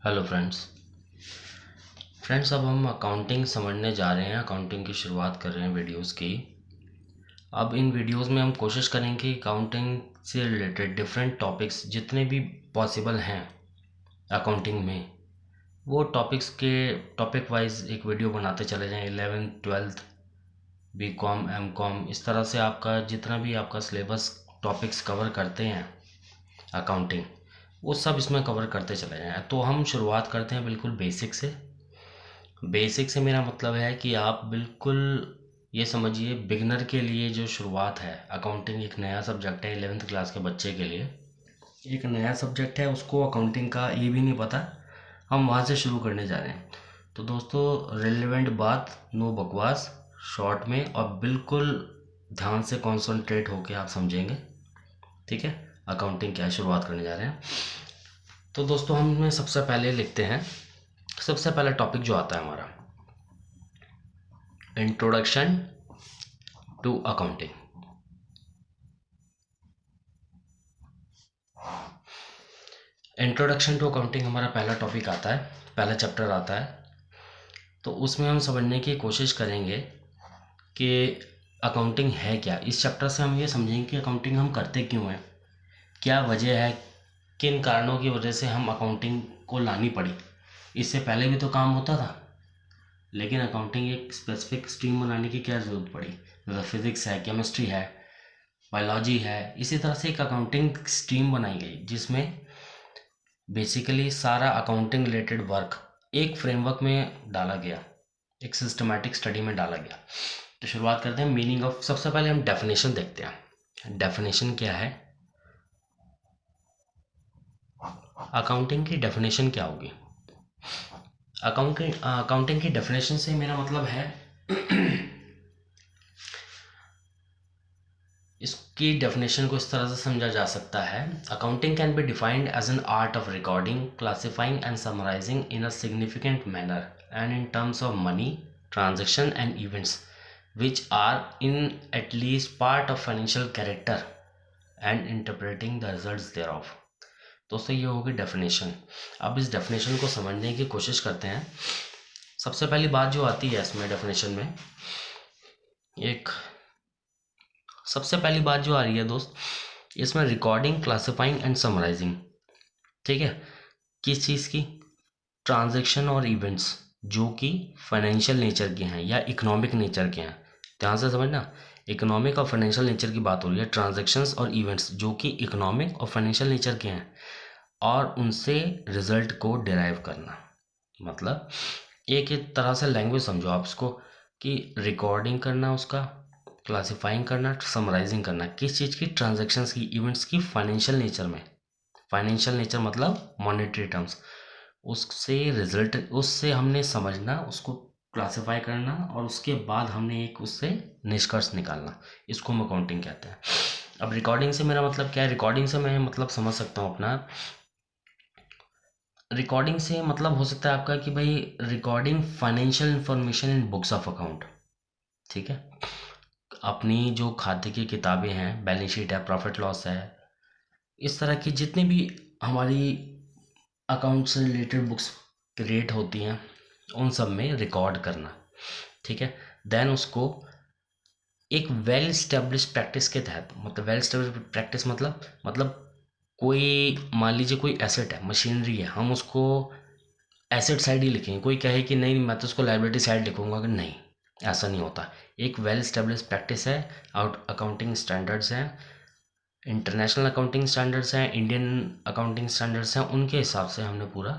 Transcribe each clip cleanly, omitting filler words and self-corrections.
Hello friends अब हम accounting समझने जा रहे हैं। अकाउंटिंग की शुरुआत कर रहे हैं वीडियोस की। अब इन वीडियोस में हम कोशिश करेंगे कि अकाउंटिंग से रिलेटेड डिफरेंट टॉपिक्स जितने भी पॉसिबल हैं अकाउंटिंग में, वो टॉपिक्स के टॉपिक वाइज एक वीडियो बनाते चले जाएं। 11th 12th बीकॉम एमकॉम इस तरह से आपका जितना भी आपका सिलेबस टॉपिक्स कवर करते हैं अकाउंटिंग, वो सब इसमें कवर करते चले जाएं। तो हम शुरुआत करते हैं बिल्कुल बेसिक से। बेसिक से मेरा मतलब है कि आप बिल्कुल ये समझिए बिगिनर के लिए जो शुरुआत है। अकाउंटिंग एक नया सब्जेक्ट है 11th क्लास के बच्चे के लिए, एक नया सब्जेक्ट है, उसको अकाउंटिंग का ये भी नहीं पता। हम वहाँ से शुरू करने जा रहे हैं। तो दोस्तों रिलेवेंट बात, नो बकवास, शॉर्ट में और बिल्कुल ध्यान से कॉन्सेंट्रेट होके आप समझेंगे, ठीक है। अकाउंटिंग क्या शुरुआत करने जा रहे हैं। तो दोस्तों हम सबसे पहले लिखते हैं, सबसे पहला टॉपिक जो आता है हमारा, introduction to accounting. Introduction to accounting हमारा पहला टॉपिक आता है, पहला चैप्टर आता है। तो उसमें हम समझने की कोशिश करेंगे कि अकाउंटिंग है क्या। इस चैप्टर से हम ये समझेंगे कि अकाउंटिंग हम करते क्यों हैं, क्या वजह है, किन कारणों की वजह से हम अकाउंटिंग को लानी पड़ी। इससे पहले भी तो काम होता था, लेकिन अकाउंटिंग एक स्पेसिफिक स्ट्रीम बनाने की क्या ज़रूरत पड़ी। जैसे फिज़िक्स है, केमिस्ट्री है, बायोलॉजी है, इसी तरह से एक अकाउंटिंग स्ट्रीम बनाई गई जिसमें बेसिकली सारा अकाउंटिंग रिलेटेड वर्क एक फ्रेमवर्क में डाला गया, एक सिस्टमैटिक स्टडी में डाला गया। तो शुरुआत करते हैं मीनिंग ऑफ। सबसे पहले हम डेफिनेशन देखते हैं। डेफिनेशन क्या है, अकाउंटिंग की डेफिनेशन क्या होगी। अकाउंटिंग की डेफिनेशन से मेरा मतलब है इसकी डेफिनेशन को इस तरह से समझा जा सकता है, accounting can be defined as an art of recording, classifying and summarising in a significant manner and in terms of money transaction and events which are in at least part of financial character and interpreting the results thereof. दोस्तों ये होगी definition. अब इस definition को समझने की कोशिश करते हैं। सबसे पहली बात जो आती है इसमें डेफिनेशन में, एक सबसे पहली बात जो आ रही है दोस्त इसमें, रिकॉर्डिंग, क्लासिफाइंग एंड समराइजिंग, ठीक है। किस चीज़ की, ट्रांजैक्शन और इवेंट्स जो कि फाइनेंशियल नेचर के हैं या इकोनॉमिक नेचर के हैं। ध्यान से समझना, इकोनॉमिक और फाइनेंशियल नेचर की बात हो रही है। ट्रांजैक्शंस और इवेंट्स जो कि इकोनॉमिक और फाइनेंशियल नेचर के हैं और उनसे रिजल्ट को डिराइव करना। मतलब एक एक तरह से लैंग्वेज समझो आप इसको, कि रिकॉर्डिंग करना, उसका क्लासिफाइंग करना, समराइजिंग करना, किस चीज़ की, ट्रांजैक्शंस की, इवेंट्स की फाइनेंशियल नेचर में। फाइनेंशियल नेचर मतलब मॉनेटरी टर्म्स, उससे रिजल्ट, उससे हमने समझना, उसको क्लासिफाई करना और उसके बाद हमने एक उससे निष्कर्ष निकालना, इसको हम अकाउंटिंग कहते हैं। अब रिकॉर्डिंग से मेरा मतलब क्या है, रिकॉर्डिंग से मैं मतलब समझ सकता हूँ अपना, रिकॉर्डिंग से मतलब हो सकता है आपका कि भाई recording financial information in books of account, ठीक है। अपनी जो खाते की किताबें हैं, बैलेंस शीट है, प्रॉफिट लॉस है, इस तरह की जितनी भी हमारी अकाउंट से रिलेटेड बुक्स क्रिएट होती हैं उन सब में रिकॉर्ड करना, ठीक है। देन उसको एक वेल स्टेब्लिश प्रैक्टिस के तहत, मतलब वेल स्टेब्लिश प्रैक्टिस मतलब कोई मान लीजिए कोई एसेट है, मशीनरी है, हम उसको एसेट साइड ही लिखेंगे। कोई कहे कि नहीं मैं तो उसको लायबिलिटी साइड लिखूंगा, कि नहीं, ऐसा नहीं होता। एक वेल स्टेब्लिश प्रैक्टिस है, आउट अकाउंटिंग स्टैंडर्ड्स हैं, इंटरनेशनल अकाउंटिंग स्टैंडर्ड्स हैं, इंडियन अकाउंटिंग स्टैंडर्ड्स हैं, उनके हिसाब से हमने पूरा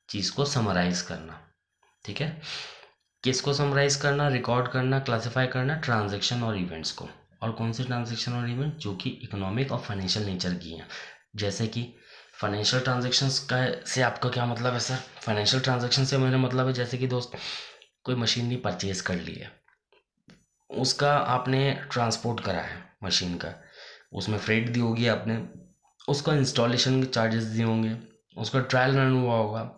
चीज़ को समराइज करना, ठीक है। किसको समराइज करना, रिकॉर्ड करना, क्लासिफाई करना, ट्रांजैक्शन और इवेंट्स को। और कौन से ट्रांजैक्शन और इवेंट, जो कि इकोनॉमिक और फाइनेंशियल नेचर की हैं। जैसे कि फाइनेंशियल ट्रांजैक्शंस का से आपका क्या मतलब है सर, फाइनेंशियल ट्रांजैक्शन से मेरा मतलब है जैसे कि दोस्त कोई मशीनरी परचेज कर ली है, उसका आपने ट्रांसपोर्ट करा है मशीन का, उसमें फ्रेट दी होगी आपने, उसका इंस्टॉलेशन के चार्जेस दिए होंगे, उसका ट्रायल रन हुआ होगा।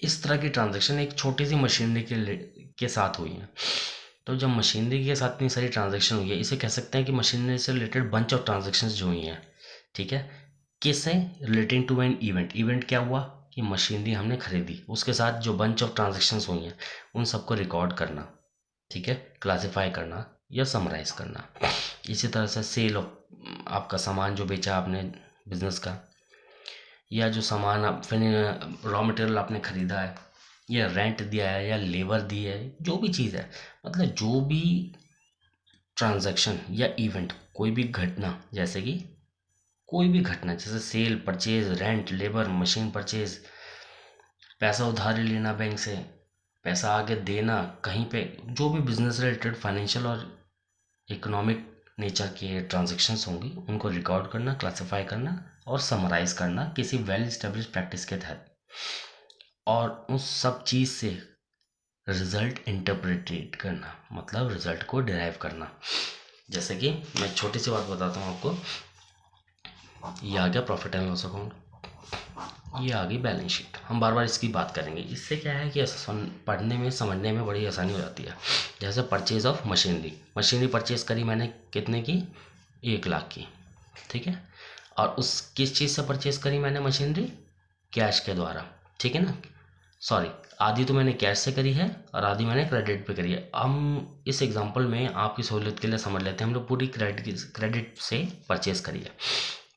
इस तरह की ट्रांजैक्शन एक छोटी सी मशीनरी के साथ हुई है। तो जब मशीनरी के साथ इतनी सारी ट्रांजैक्शन हुई है, इसे कह सकते हैं कि मशीनरी से रिलेटेड बंच ऑफ ट्रांजैक्शंस जो हुई हैं, ठीक है। किससे relating to an event. Event क्या हुआ कि मशीनरी हमने खरीदी, उसके साथ जो बंच ऑफ ट्रांजेक्शन्स हुई हैं उन सबको रिकॉर्ड करना, ठीक है, क्लासिफाई करना या समराइज करना। इसी तरह से सेल ऑफ आपका सामान जो बेचा आपने बिजनेस का, या जो सामान आप फिर रॉ मटेरियल आपने खरीदा है, या रेंट दिया है, या लेबर दी है, जो भी चीज़ है, मतलब जो भी ट्रांजैक्शन या इवेंट, कोई भी घटना, जैसे कि कोई भी घटना जैसे sale, purchase, rent, labour, machine purchase, पैसा उधारी लेना बैंक से, पैसा आगे देना कहीं पे, जो भी बिजनेस रिलेटेड फाइनेंशियल और इकोनॉमिक नेचर के ट्रांजैक्शंस होंगी उनको रिकॉर्ड करना, क्लासिफाई करना और समराइज करना किसी वेल स्टेब्लिश प्रैक्टिस के तहत, और उस सब चीज़ से रिजल्ट इंटरप्रेटेड करना, मतलब रिजल्ट को डिराइव करना। जैसे कि मैं छोटी सी बात बताता हूँ आपको, ये आ गया प्रॉफिट एंड लॉस अकाउंट, ये आ गई बैलेंस शीट। हम बार बार इसकी बात करेंगे, इससे क्या है कि पढ़ने में समझने में बड़ी आसानी हो जाती है। जैसे purchase of machinery, machinery purchase करी मैंने कितने की, 1 लाख की, ठीक है, और उस किस चीज़ से परचेज करी मैंने मशीनरी, कैश के द्वारा, ठीक है ना, सॉरी, आधी तो मैंने कैश से करी है और आधी मैंने क्रेडिट पे करी है। हम इस एग्जांपल में आपकी सहूलियत के लिए समझ लेते हैं, हम लोग पूरी क्रेडिट से परचेज करी है।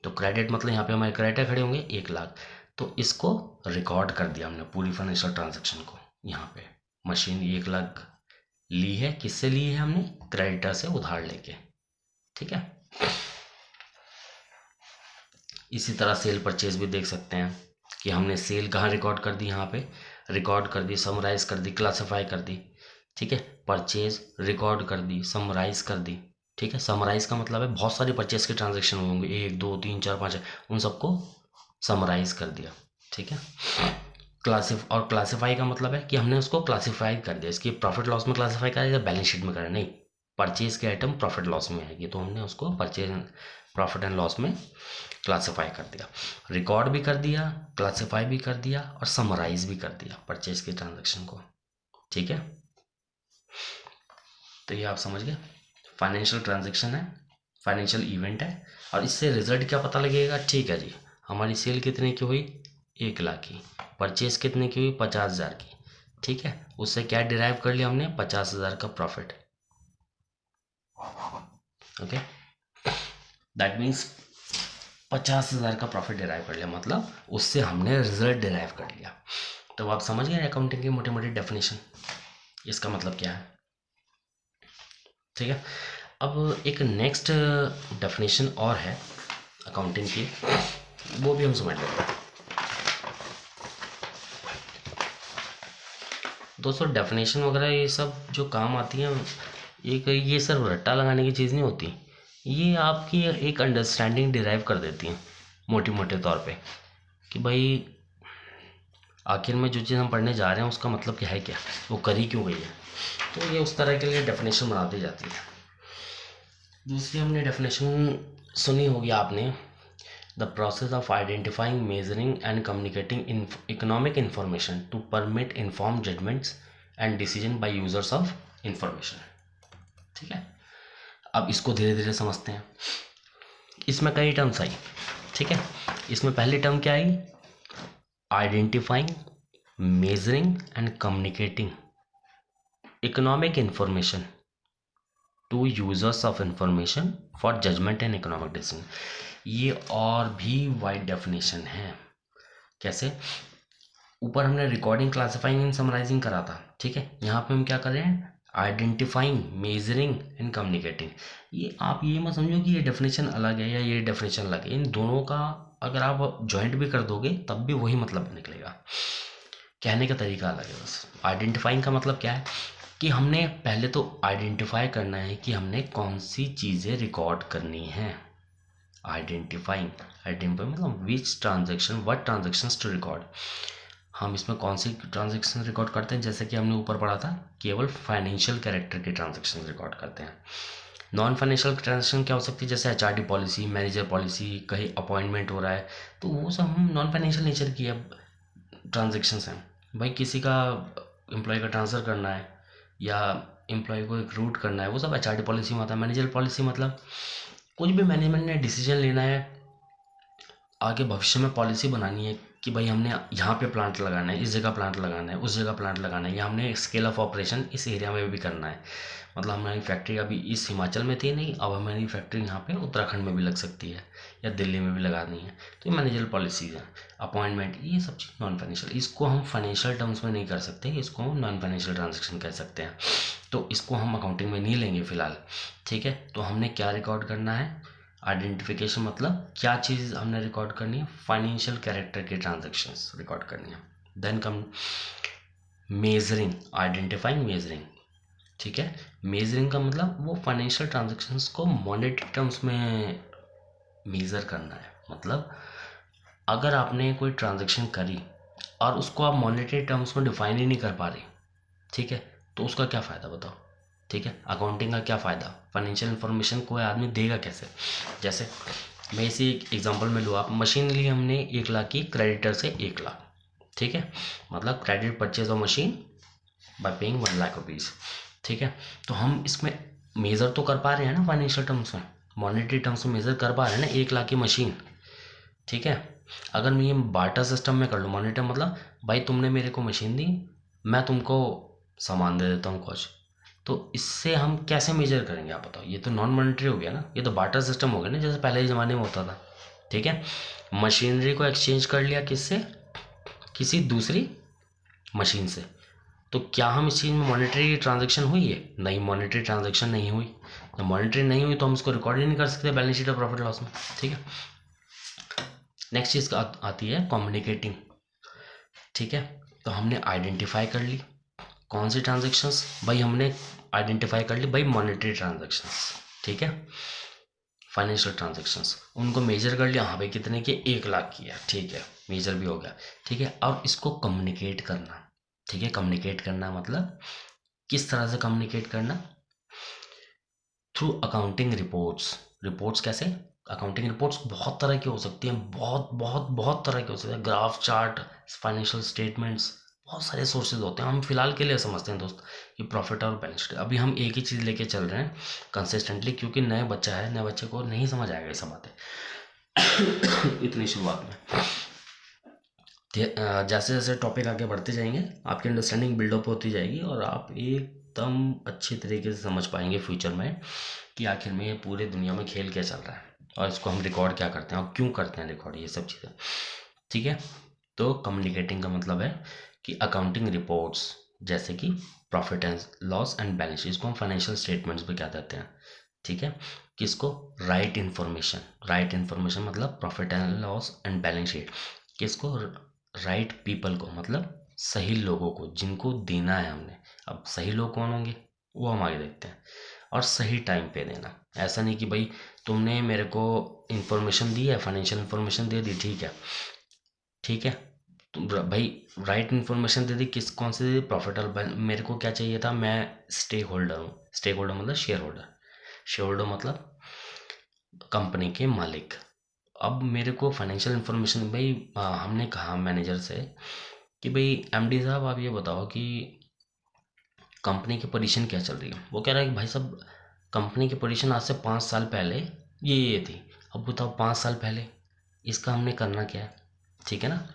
तो क्रेडिट मतलब यहाँ पे हमारे क्रेडिटर खड़े होंगे 1 लाख, तो इसको रिकॉर्ड कर दिया हमने पूरी फाइनेंशियल ट्रांजेक्शन को। यहाँ पे मशीन 1 लाख ली है, किससे ली है हमने, क्रेडिटर से उधार लेके, ठीक है। इसी तरह सेल परचेज भी देख सकते हैं कि हमने सेल कहाँ रिकॉर्ड कर दी, यहाँ पे रिकॉर्ड कर दी, समराइज कर दी, क्लासिफाई कर दी, ठीक है। परचेज रिकॉर्ड कर दी, समराइज कर दी, ठीक है। समराइज का मतलब है बहुत सारी परचेज के ट्रांजेक्शन होंगे, 1 2 3 4 5, उन सबको समराइज कर दिया, ठीक है। क्लासिफाई का मतलब है कि हमने उसको क्लासिफाई कर दिया, इसकी प्रॉफिट लॉस में क्लासिफाई करा या बैलेंस शीट में करा, नहीं, परचेज के आइटम प्रॉफिट लॉस में आएगी तो हमने उसको परचेज प्रॉफिट एंड लॉस में क्लासिफाई कर दिया, रिकॉर्ड भी कर दिया, क्लासिफाई भी कर दिया और समराइज भी कर दिया परचेज के ट्रांजेक्शन को, ठीक है। तो ये आप समझ गए, फाइनेंशियल ट्रांजेक्शन है, फाइनेंशियल इवेंट है, और इससे रिजल्ट क्या पता लगेगा, ठीक है जी, हमारी सेल कितने की हुई, 1 लाख की, परचेज कितने की हुई, 50,000 की, ठीक है। उससे क्या डिराइव कर लिया हमने, 50,000 का प्रॉफिट, ओके, दैट मीन्स 50,000 का प्रॉफिट डिराइव कर लिया, मतलब उससे हमने रिजल्ट डिराइव कर लिया। तो आप समझ गए अकाउंटिंग की मोटी मोटी डेफिनेशन, इसका मतलब क्या है, ठीक है। अब एक नेक्स्ट डेफिनेशन और है अकाउंटिंग की, वो भी हम समझ लेते हैं। दोस्तों डेफिनेशन वगैरह ये सब जो काम आती है, ये सिर्फ रट्टा लगाने की चीज़ नहीं होती, ये आपकी एक अंडरस्टैंडिंग डिराइव कर देती हैं मोटे मोटे तौर पे, कि भाई आखिर में जो चीज़ हम पढ़ने जा रहे हैं उसका मतलब क्या है, क्या वो करी क्यों गई है, तो ये उस तरह के लिए डेफिनेशन बना दी जाती है। दूसरी हमने डेफिनेशन सुनी होगी आपने, the process of identifying, measuring and communicating economic information to permit inform judgements and decision by users of information, ठीक है। अब इसको धीरे धीरे समझते हैं। इसमें कई टर्म्स आई, ठीक है। इसमें पहली टर्म क्या आई, identifying, measuring and communicating economic information to users of information for judgement and economic decision. ये और भी वाइड डेफिनेशन है। कैसे, ऊपर हमने रिकॉर्डिंग, क्लासिफाइंग एंड समराइजिंग करा था, ठीक है। यहाँ पे हम क्या कर रहे हैं, आइडेंटिफाइंग, मेजरिंग एंड कम्युनिकेटिंग। ये आप ये मत समझो कि ये डेफिनेशन अलग है या ये डेफिनेशन अलग है, इन दोनों का अगर आप ज्वाइंट भी कर दोगे तब भी वही मतलब निकलेगा, कहने का तरीका अलग है बस। आइडेंटिफाइंग का मतलब क्या है कि हमने पहले तो आइडेंटिफाई करना है कि हमने कौन सी चीज़ें रिकॉर्ड करनी है। आइडेंटिफाई मतलब which transaction, what transactions to record, हम इसमें कौन सी ट्रांजेक्शन रिकॉर्ड करते हैं, जैसे कि हमने ऊपर पढ़ा था केवल फाइनेंशियल कैरेक्टर के ट्रांजेक्शन रिकॉर्ड करते हैं। नॉन फाइनेंशियल ट्रांजेक्शन क्या हो सकती है, जैसे HRD पॉलिसी, मैनेजर पॉलिसी, कहीं अपॉइंटमेंट हो रहा है, तो वो सब हम नॉन फाइनेंशियल नेचर की ट्रांजेक्शन्स हैं। भाई किसी का एम्प्लॉय का ट्रांसफ़र करना है या एम्प्लॉय को रिक्रूट करना है, वो सब HRD पॉलिसी में आता है। मैनेजर पॉलिसी मतलब कुछ भी मैनेजमेंट ने डिसीजन लेना है आगे भविष्य में पॉलिसी बनानी है कि भाई हमने यहाँ पे प्लांट लगाना है, इस जगह प्लांट लगाना है, उस जगह प्लांट लगाना है, या हमने स्केल ऑफ ऑपरेशन इस एरिया में भी करना है। मतलब हमारी फैक्ट्री अभी इस हिमाचल में थी नहीं, अब हमारी फैक्ट्री यहाँ पे उत्तराखंड में भी लग सकती है या दिल्ली में भी लगानी है। तो ये मैनेजरल पॉलिसीज हैं। अपॉइंटमेंट, ये सब चीज़ नॉन फाइनेंशियल, इसको हम फाइनेंशियल टर्म्स में नहीं कर सकते, इसको हम नॉन फाइनेंशियल ट्रांजेक्शन कह सकते हैं। तो इसको हम अकाउंटिंग में नहीं लेंगे फिलहाल, ठीक है। तो हमने क्या रिकॉर्ड करना है, आइडेंटिफिकेशन, मतलब क्या चीज़ हमने रिकॉर्ड करनी है, फाइनेंशियल कैरेक्टर के ट्रांजेक्शन्स रिकॉर्ड करनी है। Then come measuring, identifying, measuring, ठीक है। मेजरिंग का मतलब वो फाइनेंशियल ट्रांजेक्शन्स को मॉनेटरी टर्म्स में मेज़र करना है। मतलब अगर आपने कोई ट्रांजेक्शन करी और उसको आप मॉनेटरी टर्म्स में डिफाइन ही नहीं कर पा रहे, ठीक है, तो उसका क्या फ़ायदा बताओ, ठीक है। अकाउंटिंग का क्या फ़ायदा, फाइनेंशियल इन्फॉर्मेशन कोई आदमी देगा कैसे। जैसे मैं इसी एक एग्जांपल में लूँ, आप मशीन ली हमने 1 लाख की, क्रेडिटर से 1 लाख, ठीक है। मतलब credit purchase of machine bye paying 1 lakh rupees, ठीक है। तो हम इसमें मेज़र तो कर पा रहे हैं ना फाइनेंशियल टर्म्स में, मॉनेटरी टर्म्स में मेज़र कर पा रहे हैं ना 1 लाख की मशीन, ठीक है। अगर मैं ये बार्टर सिस्टम में कर लूँ, मॉनिटर मतलब भाई तुमने मेरे को मशीन दी, मैं तुमको सामान दे देता हूँ कुछ, तो इससे हम कैसे मेजर करेंगे आप बताओ। ये तो नॉन मॉनिटरी हो गया ना, ये तो बार्टर सिस्टम हो गया ना, जैसे पहले के ज़माने में होता था, ठीक है। मशीनरी को एक्सचेंज कर लिया किससे, किसी दूसरी मशीन से। तो क्या हम इस चीज़ में मॉनेटरी ट्रांजेक्शन हुई है, नहीं, मॉनेटरी ट्रांजेक्शन नहीं हुई। जब मॉनेटरी नहीं हुई तो हम इसको रिकॉर्ड ही नहीं कर सकते बैलेंस शीट और प्रॉफिट लॉस में, ठीक है। नेक्स्ट चीज़ आती है कम्युनिकेटिंग, ठीक है। तो हमने आइडेंटिफाई कर ली कौन सी ट्रांजेक्शन्स, भाई हमने आइडेंटिफाई कर ली भाई मॉनेटरी ट्रांजेक्शन्स, ठीक है। फाइनेंशियल ट्रांजेक्शन्स उनको मेजर कर लिया, हाँ भाई कितने के, 1 लाख की है, ठीक है, मेजर भी हो गया, ठीक है। और इसको कम्युनिकेट करना, ठीक है। कम्युनिकेट करना मतलब किस तरह से कम्युनिकेट करना, थ्रू अकाउंटिंग रिपोर्ट्स। रिपोर्ट्स कैसे, अकाउंटिंग रिपोर्ट्स बहुत तरह की हो सकती हैं, बहुत बहुत बहुत तरह की हो सकती है, ग्राफ, चार्ट, फाइनेंशियल स्टेटमेंट्स, बहुत सारे सोर्सेज होते हैं। हम फिलहाल के लिए समझते हैं दोस्त कि प्रॉफिट और बैलेंस शीट, अभी हम एक ही चीज़ लेके चल रहे हैं कंसिस्टेंटली, क्योंकि नए बच्चा है, नए बच्चे को नहीं समझ आएगा ये सब बातें इतनी शुरुआत में। जैसे जैसे टॉपिक आगे बढ़ते जाएंगे आपकी अंडरस्टैंडिंग बिल्डअप होती जाएगी और आप एकदम अच्छे तरीके से समझ पाएंगे फ्यूचर में कि आखिर में ये पूरे दुनिया में खेल क्या चल रहा है और इसको हम रिकॉर्ड क्या करते हैं और क्यों करते हैं रिकॉर्ड, ये सब चीज़ें, ठीक है। तो कम्युनिकेटिंग का मतलब है कि अकाउंटिंग रिपोर्ट्स जैसे कि profit and loss and balance sheet, इसको हम फाइनेंशियल स्टेटमेंट्स भी क्या कहते हैं, ठीक है। किसको, राइट इन्फॉर्मेशन, राइट इन्फॉर्मेशन मतलब profit and loss and balance sheet, किसको, राइट पीपल को, मतलब सही लोगों को जिनको देना है हमने। अब सही लोग कौन होंगे वो हम आगे देखते हैं। और सही टाइम पे देना, ऐसा नहीं कि भाई तुमने मेरे को इन्फॉर्मेशन दी है, फाइनेंशियल इन्फॉर्मेशन दे दी, ठीक है, ठीक है, तुम भाई राइट इन्फॉर्मेशन दे दी, किस कौन से दे दी, प्रॉफिट और मेरे को क्या चाहिए था, मैं स्टेक होल्डर हूँ, स्टेक होल्डर मतलब शेयर होल्डर, शेयर होल्डर मतलब कंपनी के मालिक। अब मेरे को फाइनेंशियल इन्फॉर्मेशन, भाई हमने कहा मैनेजर से कि भाई एमडी साहब आप ये बताओ कि कंपनी की पोजीशन क्या चल रही है। वो कह रहा है कि भाई साहब कंपनी की पोजीशन आज से 5 साल पहले ये थी। अब बताओ 5 साल पहले इसका हमने करना क्या है, ठीक है ना।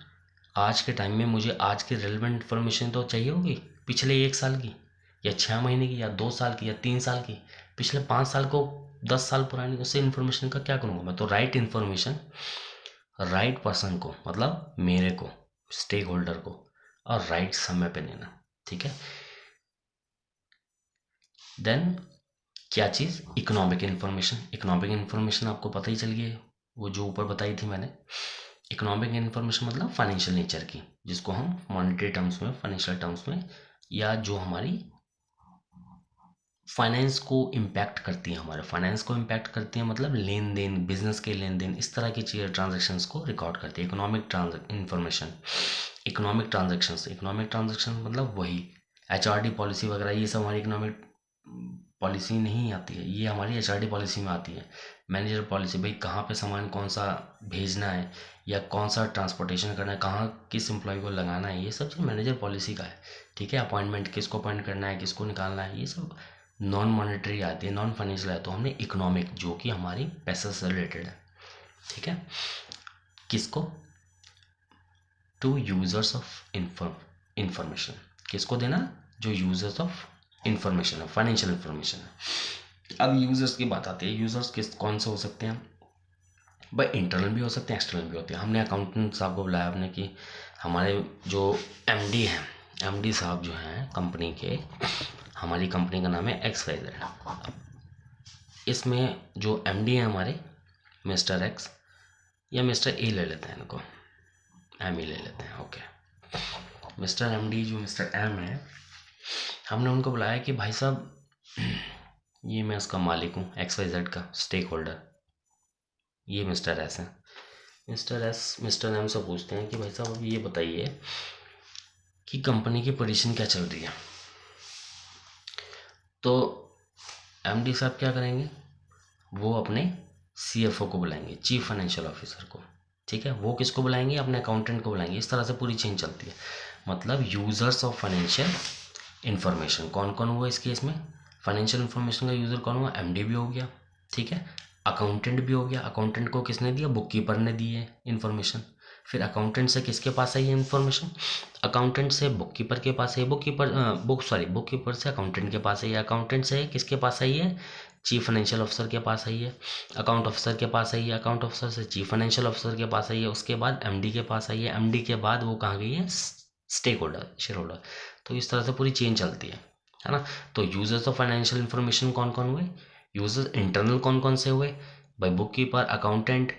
आज के टाइम में मुझे आज की रेलेवेंट इन्फॉर्मेशन तो चाहिए होगी, पिछले 1 साल की या 6 महीने की या 2 साल की या 3 साल की, पिछले 5 साल को 10 साल पुरानी उससे इन्फॉर्मेशन का क्या करूँगा मैं। तो राइट इन्फॉर्मेशन राइट पर्सन को, मतलब मेरे को, स्टेक होल्डर को, और राइट समय पे देना, ठीक है। देन क्या चीज़, इकोनॉमिक इन्फॉर्मेशन। इकोनॉमिक इन्फॉर्मेशन आपको पता ही चल गया है, वो जो ऊपर बताई थी मैंने। इकोनॉमिक इन्फॉर्मेशन मतलब फाइनेंशियल नेचर की, जिसको हम मॉनेटरी टर्म्स में, फाइनेंशियल टर्म्स में, या जो हमारी फाइनेंस को इम्पैक्ट करती है, हमारे फाइनेंस को इम्पैक्ट करती है, मतलब लेन देन, बिजनेस के लेन देन, इस तरह की चीज़ें, ट्रांजेक्शन्स को रिकॉर्ड करती है economic information. Economic transactions, economic transaction मतलब वही एचआरडी पॉलिसी वगैरह, ये सब हमारी इकोनॉमिक पॉलिसी नहीं आती है, ये हमारी एचआरडी पॉलिसी में आती है। मैनेजर पॉलिसी, भाई कहाँ पे सामान कौन सा भेजना है या कौन सा ट्रांसपोर्टेशन करना है, कहाँ किस एम्प्लॉय को लगाना है, ये सब चीज़ मैनेजर पॉलिसी का है, ठीक है। अपॉइंटमेंट किसको अपॉइंट करना है, किसको निकालना है, ये सब नॉन मॉनेटरी आती है, नॉन फाइनेंशियल है। तो हमने इकोनॉमिक जो कि हमारी पैसे से रिलेटेड है, ठीक है। किसको? To users of information. किसको देना? जो यूजर्स ऑफ इंफॉर्मेशन है, फाइनेंशियल इंफॉर्मेशन है। अब यूजर्स की बात आती है, यूजर्स किस कौन से हो सकते हैं भाई? इंटरनल भी हो सकते हैं, एक्सटर्नल भी होते हैं। हमने अकाउंटेंट साहब को बुलाया आपने कि हमारे जो एमडी हैं, एमडी साहब जो हैं कंपनी के, हमारी कंपनी का नाम है XYZ। इसमें जो एमडी हैं हमारे मिस्टर एक्स या मिस्टर ए ले लेते हैं, इनको एम ही ले लेते हैं, ओके। मिस्टर एमडी जो मिस्टर एम है, हमने उनको बुलाया कि भाई साहब ये मैं उसका मालिक हूँ, XYZ का स्टेक होल्डर, ये मिस्टर एस है। मिस्टर एस मिस्टर एम से पूछते हैं कि भाई साहब अब ये बताइए कि कंपनी की पोजीशन क्या चल रही है। तो एमडी साहब क्या करेंगे? वो अपने CFO को बुलाएंगे, चीफ फाइनेंशियल ऑफिसर को, ठीक है। वो किसको बुलाएंगे? अपने अकाउंटेंट को बुलाएंगे। इस तरह से पूरी चेन चलती है। मतलब यूजर्स ऑफ फाइनेंशियल इंफॉर्मेशन कौन कौन हुआ इस केस में? फाइनेंशियल इंफॉर्मेशन का यूज़र कौन हुआ? एमडी भी हो गया, ठीक है। अकाउंटेंट भी हो गया। अकाउंटेंट को किसने दिया? बुक कीपर ने दी है इन्फॉर्मेशन। फिर अकाउंटेंट से किसके पास आई है इन्फॉर्मेशन? अकाउंटेंट से बुक कीपर के पास है। बुक कीपर से अकाउंटेंट के पास आई है। अकाउंटेंट से किसके पास आई है? चीफ फाइनेंशियल ऑफिसर के पास आई है। अकाउंट ऑफिसर के पास आई है। अकाउंट ऑफिसर से चीफ फाइनेंशियल ऑफिसर के पास आई है। उसके बाद एमडी के पास आई है। एमडी के बाद वो कहाँ गई है? Stakeholder, shareholder. तो इस तरह से पूरी चेन चलती है ना। तो यूजर्स ऑफ फाइनेंशियल इंफॉर्मेशन कौन कौन हुए? यूजर्स इंटरनल कौन कौन से हुए भाई? Book keeper, accountant,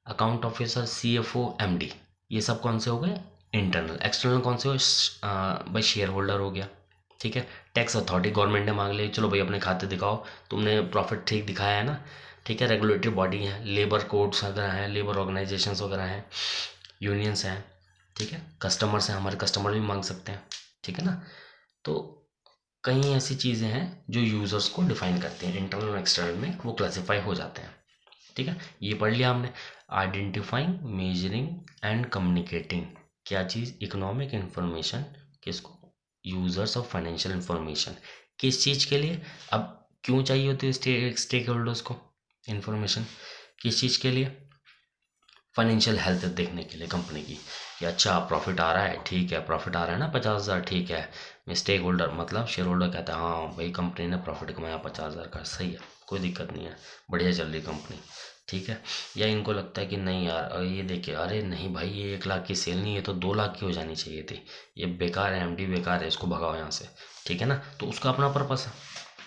account officer, CFO, MD, ये सब कौन से हो गए? इंटरनल। एक्सटर्नल कौन से हुए? भाई शेयर होल्डर हो गया, ठीक है। टैक्स अथॉरिटी, गवर्नमेंट ने मांग लिया, चलो भाई अपने खाते दिखाओ, तुमने प्रॉफिट ठीक दिखाया है ना, ठीक है। रेगुलेटरी बॉडी है, लेबर कोड्स वगैरह हैं, लेबर ऑर्गेनाइजेशंस वगैरह हैं, यूनियंस हैं, ठीक है। कस्टमर्स हैं, हमारे कस्टमर भी मांग सकते हैं, ठीक है ना। तो कई ऐसी चीज़ें हैं जो यूज़र्स को डिफाइन करती हैं, इंटरनल और एक्सटर्नल में वो क्लासीफाई हो जाते हैं, ठीक है। ये पढ़ लिया हमने। आइडेंटिफाइंग, मेजरिंग एंड कम्युनिकेटिंग, क्या चीज़? इकोनॉमिक इंफॉर्मेशन किसको? Users of financial information. किस चीज़ के लिए? अब क्यों चाहिए होती है स्टेक होल्डर्स को इंफॉर्मेशन? किस चीज़ के लिए? फाइनेंशियल हेल्थ देखने के लिए कंपनी की, कि अच्छा प्रॉफिट आ रहा है, ठीक है, प्रॉफिट आ रहा है ना 50,000, ठीक है। स्टेक होल्डर मतलब शेयर होल्डर कहता है हाँ भाई कंपनी ने प्रॉफिट कमाया 50,000 का, सही है, कोई दिक्कत नहीं है, बढ़िया चल रही कंपनी, ठीक है। या इनको लगता है कि नहीं यार ये देखिए, अरे नहीं भाई ये 1 लाख की सेल नहीं, ये तो 2 लाख की हो जानी चाहिए थी, ये बेकार है, एमडी बेकार है, इसको भगाओ यहाँ से, ठीक है ना। तो उसका अपना पर्पस है,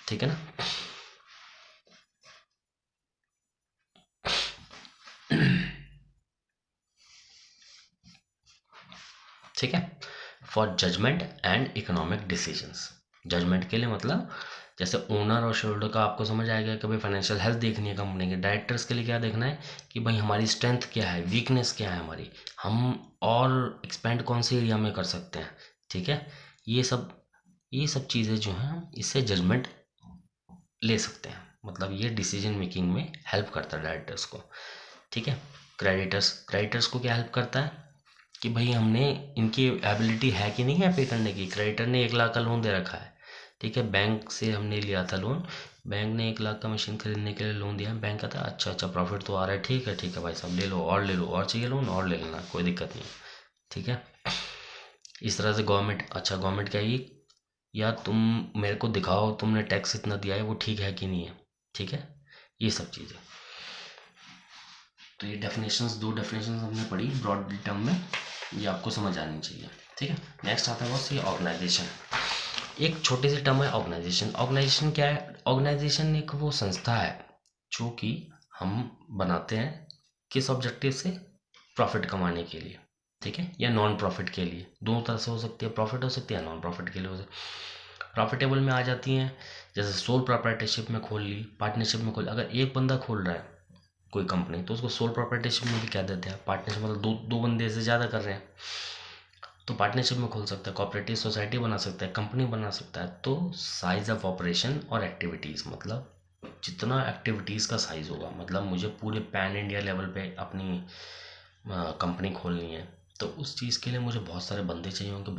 ठीक है ना। ठीक है। For judgement and economic decisions. Judgement के लिए मतलब जैसे ओनर और शेयर होल्डर का आपको समझ आएगा कि भाई फाइनेंशियल हेल्थ देखनी है कंपनी के। डायरेक्टर्स के लिए क्या देखना है कि भाई हमारी स्ट्रेंथ क्या है, वीकनेस क्या है हमारी, हम और एक्सपेंड कौन से एरिया में कर सकते हैं, ठीक है। ये सब चीज़ें जो हैं इससे जजमेंट ले सकते हैं, मतलब ये डिसीजन मेकिंग में हेल्प करता है डायरेक्टर्स को, ठीक है। क्रेडिटर्स को क्या हेल्प करता है कि भाई हमने इनकी एबिलिटी है कि नहीं है पे करने की। क्रेडिटर ने 1 लाख का लोन दे रखा है, ठीक है, बैंक से हमने लिया था लोन, बैंक ने 1 लाख का मशीन खरीदने के लिए लोन दिया। बैंक कहता है अच्छा अच्छा प्रॉफिट तो आ रहा है, ठीक है भाई साहब ले लो, और ले लो, और चाहिए लोन और ले लेना, कोई दिक्कत नहीं, ठीक है। इस तरह से गवर्नमेंट कहेगी या तुम मेरे को दिखाओ तुमने टैक्स इतना दिया है वो ठीक है कि नहीं है, ठीक है। ये सब चीज़ें, तो ये दो डेफिनेशंस हमने पढ़ी ब्रॉड टर्म में, ये आपको समझ आनी चाहिए, ठीक है। नेक्स्ट आता है बस ये ऑर्गेनाइजेशन। एक छोटी सी टर्म है ऑर्गेनाइजेशन। ऑर्गेनाइजेशन क्या है? ऑर्गेनाइजेशन एक वो संस्था है जो कि हम बनाते हैं किस ऑब्जेक्टिव से? प्रॉफिट कमाने के लिए, ठीक है, या नॉन प्रॉफिट के लिए, दोनों तरह से हो सकती है, प्रॉफिट हो सकती है, नॉन प्रॉफिट के लिए हो सकती है। प्रॉफिटेबल में आ जाती हैं जैसे सोल प्रोप्राइटरशिप में खोल ली, पार्टनरशिप में खोल, अगर एक बंदा खोल रहा है कोई कंपनी तो उसको सोल प्रोप्राइटरशिप में भी कह देते हैं। पार्टनरशिप मतलब दो बंदे से ज़्यादा कर रहे हैं तो पार्टनरशिप में खोल सकता है, कोऑपरेटिव सोसाइटी बना सकता है, कंपनी बना सकता है। तो साइज ऑफ ऑपरेशन और एक्टिविटीज़, मतलब जितना एक्टिविटीज़ का साइज होगा, मतलब मुझे पूरे पैन इंडिया लेवल पे अपनी कंपनी खोलनी है तो उस चीज़ के लिए मुझे बहुत सारे बंदे चाहिए होंगे,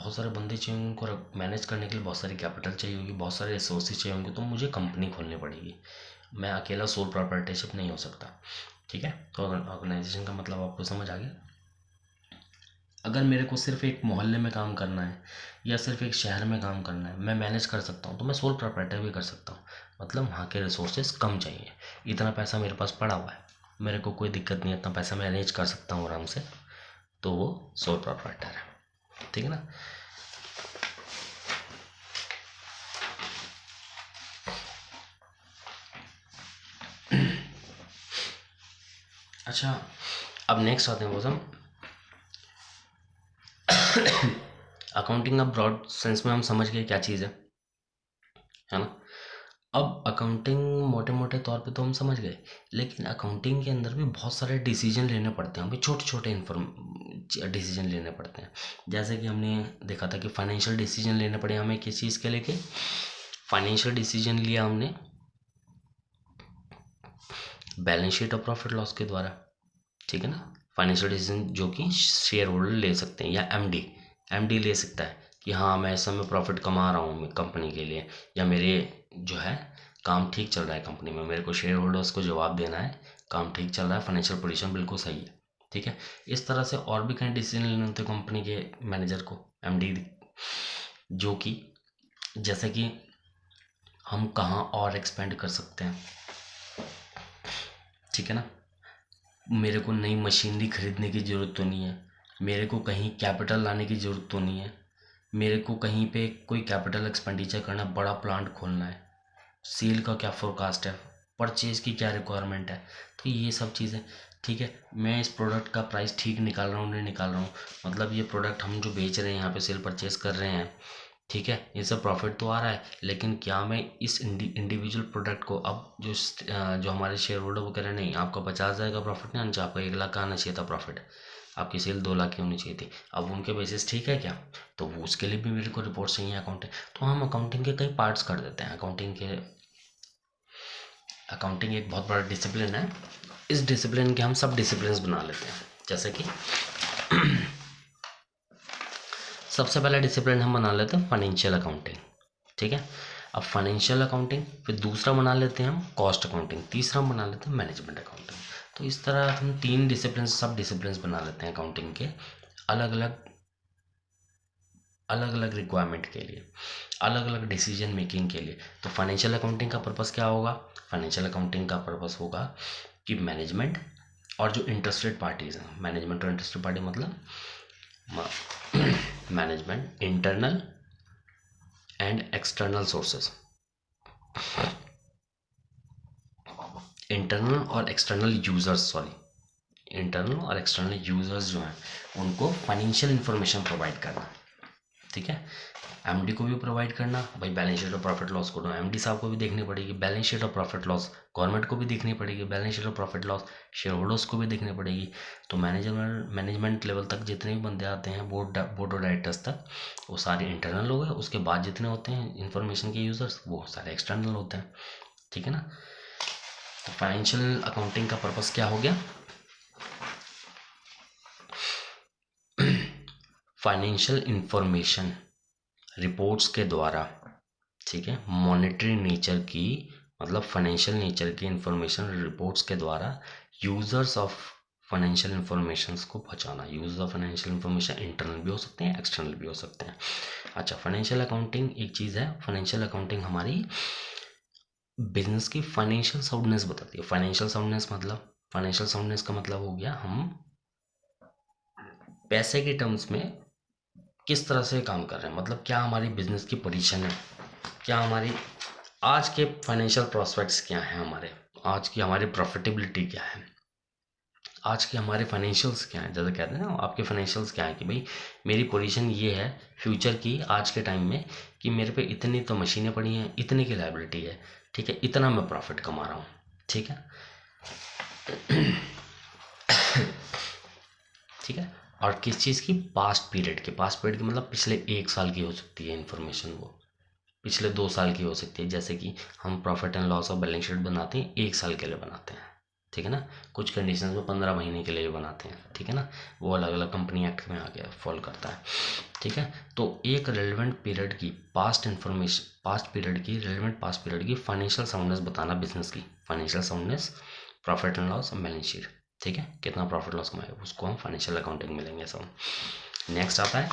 उनको मैनेज करने के लिए बहुत सारी कैपिटल चाहिए होगी, बहुत सारे रिसोर्सेज चाहिए होंगे, तो मुझे कंपनी खोलनी पड़ेगी। मैं अकेला सोल प्रोप्राइटरशिप नहीं हो सकता, ठीक है, तो ऑर्गेनाइजेशन का मतलब आपको समझ आ गया। अगर मेरे को सिर्फ एक मोहल्ले में काम करना है या सिर्फ एक शहर में काम करना है, मैं मैनेज कर सकता हूँ, तो मैं सोल प्रोप्राइटर भी कर सकता हूँ। मतलब वहाँ के रिसोर्सेज कम चाहिए, इतना पैसा मेरे पास पड़ा हुआ है, मेरे को कोई दिक्कत नहीं है, इतना पैसा मैं अरेंज कर सकता हूँ आराम से, तो वो सोल प्रोप्राइटर है। ठीक है ना। अच्छा, अब नेक्स्ट आते हैं वो अकाउंटिंग। अब ब्रॉड सेंस में हम समझ गए क्या चीज़ है ना। अब अकाउंटिंग मोटे मोटे तौर पे तो हम समझ गए, लेकिन अकाउंटिंग के अंदर भी बहुत सारे डिसीजन लेने पड़ते हैं, हमें छोटे छोटे डिसीजन लेने पड़ते हैं। जैसे कि हमने देखा था कि फाइनेंशियल डिसीजन लेने पड़े हमें किस चीज़ के लेके, फाइनेंशियल डिसीजन लिया हमने बैलेंस शीट और प्रॉफिट लॉस के द्वारा। ठीक है ना। फाइनेंशियल डिसीजन जो कि शेयर होल्डर ले सकते हैं या एमडी ले सकता है कि हाँ मैं इस समय प्रॉफिट कमा रहा हूँ कंपनी के लिए, या मेरे जो है काम ठीक चल रहा है कंपनी में, मेरे को शेयर होल्डर्स को जवाब देना है, काम ठीक चल रहा है, फाइनेंशियल पोजीशन बिल्कुल सही है। ठीक है। इस तरह से और भी कई डिसीजन लेने होते हैं कंपनी के मैनेजर को, एमडी, जो कि जैसे कि हम कहाँ और एक्सपेंड कर सकते हैं। ठीक है ना। मेरे को नई मशीनरी खरीदने की ज़रूरत तो नहीं है, मेरे को कहीं कैपिटल लाने की ज़रूरत तो नहीं है, मेरे को कहीं पे कोई कैपिटल एक्सपेंडिचर करना, बड़ा प्लांट खोलना है, सेल का क्या फोरकास्ट है, परचेज की क्या रिक्वायरमेंट है, तो ये सब चीज़ें। ठीक है। मैं इस प्रोडक्ट का प्राइस ठीक निकाल रहा हूँ नहीं निकाल रहा हूँ, मतलब ये प्रोडक्ट हम जो बेच रहे हैं यहाँ पे सेल परचेज कर रहे हैं, ठीक है, ये सब प्रॉफिट तो आ रहा है, लेकिन क्या मैं इस इंडिविजुअल प्रोडक्ट को, अब जो हमारे शेयर होल्डर वो कह रहे हैं नहीं आपका 50,000 का प्रॉफिट नहीं आना चाहिए, आपका 1 लाख का आना चाहिए था प्रॉफिट, आपकी सेल 2 लाख की होनी चाहिए थी, अब उनके बेसिस ठीक है क्या, तो वो उसके लिए भी मेरे को रिपोर्ट चाहिए अकाउंटिंग। तो हम अकाउंटिंग के कई पार्ट्स कर देते हैं। अकाउंटिंग एक बहुत बड़ा डिसिप्लिन है, इस डिसिप्लिन के हम सब डिसिप्लिन बना लेते हैं। जैसे कि सबसे पहला डिसिप्लिन हम बना लेते हैं फाइनेंशियल अकाउंटिंग। ठीक है। अब फाइनेंशियल अकाउंटिंग, फिर दूसरा बना लेते हैं हम कॉस्ट अकाउंटिंग, तीसरा हम बना लेते हैं मैनेजमेंट अकाउंटिंग। तो इस तरह हम 3 डिसिप्लिन, सब डिसिप्लिन बना लेते हैं अकाउंटिंग के, अलग अलग रिक्वायरमेंट के लिए, अलग अलग डिसीजन मेकिंग के लिए। तो फाइनेंशियल अकाउंटिंग का पर्पस क्या होगा, फाइनेंशियल अकाउंटिंग का पर्पस होगा कि मैनेजमेंट और जो इंटरेस्टेड पार्टीज हैं, मैनेजमेंट और इंटरेस्टेड पार्टी मतलब management, internal and external sources, internal और एक्सटर्नल यूजर्स, इंटरनल और एक्सटर्नल यूजर्स जो हैं उनको फाइनेंशियल इंफॉर्मेशन प्रोवाइड करना। ठीक है। एमडी को भी प्रोवाइड करना, भाई बैलेंस शीट और प्रॉफिट लॉस को तो एमडी साहब को भी देखनी पड़ेगी, बैलेंस शीट और प्रॉफिट लॉस गवर्नमेंट को भी देखनी पड़ेगी, बैलेंस शीट और प्रॉफिट लॉस शेयर होल्डर्स को भी देखनी पड़ेगी। तो मैनेजमेंट लेवल तक जितने भी बंदे आते हैं, बोर्ड ऑफ डायरेक्टर्स तक, वो सारे इंटरनल हो गए। उसके बाद जितने होते हैं इन्फॉर्मेशन के यूजर्स, वो सारे एक्सटर्नल होते हैं। ठीक है ना। तो फाइनेंशियल अकाउंटिंग का पर्पस क्या हो गया, फाइनेंशियल इंफॉर्मेशन रिपोर्ट्स के द्वारा, ठीक है, मॉनेटरी नेचर की, मतलब फाइनेंशियल नेचर की इंफॉर्मेशन रिपोर्ट्स के द्वारा यूजर्स ऑफ फाइनेंशियल इंफॉर्मेशन को पहुंचाना। Users of financial information internal भी हो सकते हैं, एक्सटर्नल भी हो सकते हैं। अच्छा, फाइनेंशियल अकाउंटिंग एक चीज़ है, फाइनेंशियल अकाउंटिंग हमारी बिजनेस की फाइनेंशियल साउंडनेस बताती है। फाइनेंशियल साउंडनेस मतलब, फाइनेंशियल साउंडनेस का मतलब हो गया हम पैसे के टर्म्स में किस तरह से काम कर रहे हैं, मतलब क्या हमारी बिजनेस की पोजीशन है, क्या हमारी आज के फाइनेंशियल प्रोस्पेक्ट्स क्या हैं, हमारे आज की हमारी प्रॉफिटेबिलिटी क्या है, आज के हमारे फाइनेंशियल्स क्या हैं। जैसे कहते हैं ना आपके फाइनेंशियल्स क्या है, कि भाई मेरी पोजीशन ये है फ्यूचर की, आज के टाइम में, कि मेरे पे इतनी तो मशीनें पड़ी हैं, इतनी की लायबिलिटी है, ठीक है, इतना मैं प्रॉफिट कमा रहा हूँ। ठीक है। ठीक है। और किस चीज़ की, पास्ट पीरियड की मतलब पिछले 1 साल की हो सकती है इन्फॉर्मेशन, वो पिछले 2 साल की हो सकती है। जैसे कि हम प्रॉफिट एंड लॉस और बैलेंस शीट बनाते हैं 1 साल के लिए बनाते हैं, ठीक है ना। कुछ कंडीशन में 15 महीने के लिए बनाते हैं, ठीक है ना, वो अलग अलग कंपनी एक्ट में आके फॉलो करता है। ठीक है। तो एक रेलिवेंट पीरियड की पास्ट इंफॉर्मेशन, पास्ट पीरियड की फाइनेंशियल साउंडनेस बताना, बिजनेस की financial soundness profit and loss balance sheet, ठीक है, कितना प्रॉफिट लॉस कमाए उसको हम फाइनेंशियल अकाउंटिंग मिलेंगे सब। नेक्स्ट आता है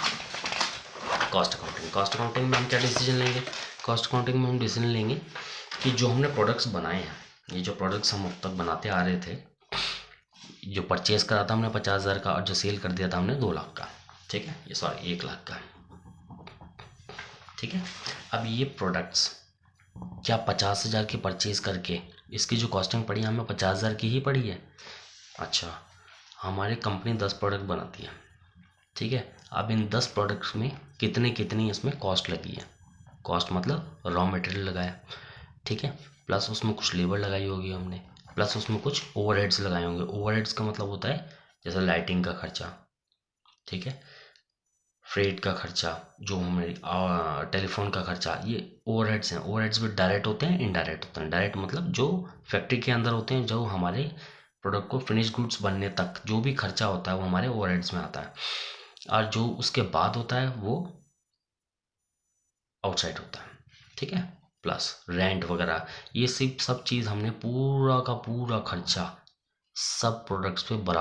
कॉस्ट अकाउंटिंग। कॉस्ट अकाउंटिंग में हम क्या डिसीजन लेंगे? कॉस्ट अकाउंटिंग में हम डिसीजन लेंगे कि जो हमने प्रोडक्ट्स बनाए हैं, ये जो प्रोडक्ट्स हम अब तक बनाते आ रहे थे, जो परचेज करा था हमने 50,000 का और जो सेल कर दिया था हमने 2 लाख का, ठीक है, ये सॉरी 1 लाख का, ठीक है। अब ये प्रोडक्ट्स क्या 50,000 की परचेज करके इसकी जो कॉस्टिंग पड़ी हमें 50,000 की ही पड़ी है? अच्छा, हमारी कंपनी 10 प्रोडक्ट बनाती है, ठीक है। अब इन 10 प्रोडक्ट्स में कितनी इसमें कॉस्ट लगी है? कॉस्ट मतलब रॉ मटेरियल लगाया, ठीक है, प्लस उसमें कुछ लेबर लगाई होगी हमने, प्लस उसमें कुछ ओवरहेड्स लगाए होंगे। ओवरहेड्स का मतलब होता है जैसे लाइटिंग का खर्चा, ठीक है, फ्रेट का खर्चा, जो हमारे टेलीफोन का खर्चा, ये ओवरहेड्स हैं। ओवरहेड्स भी डायरेक्ट होते हैं, इनडायरेक्ट होते हैं। डायरेक्ट मतलब जो फैक्ट्री के अंदर होते हैं, जो हमारे प्रोडक्ट को फिनिश गुड्स बनने तक जो भी खर्चा होता है वो हमारे ओवरहेड्स में आता है, और जो उसके बाद होता है वो आउटसाइड होता है, ठीक है। प्लस रेंट वगैरह, ये सब चीज़ हमने पूरा का पूरा खर्चा सब प्रोडक्ट्स पे बराबर